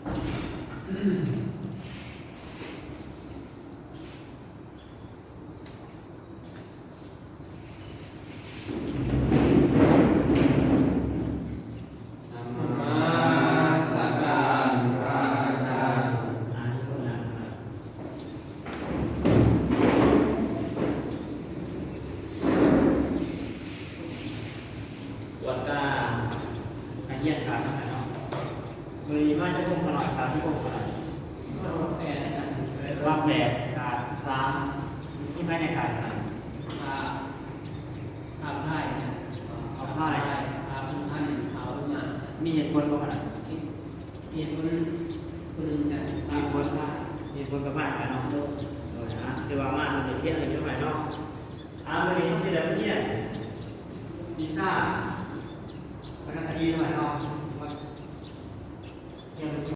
วัดตาอาเฮียนขาดเนาะมือมาจะพุ่งขนาดขาที่พุ่งขนาดว่าแปดขาด3นี่ภายในขาดขาพ่ายขาพ่ายขาพื้นท่านขาพื้นมามีเหตุผลก็ขนาดเหตุผลคนอื่นแต่เหตุผลกับบ้านกันเนาะคือว่ามาสมัยเที่ยงอะไรเยอะไปเนาะวันนี้เขาเสด็จเนี่ยพิซซ่าแล้วก็คดีหน่อยเนาะ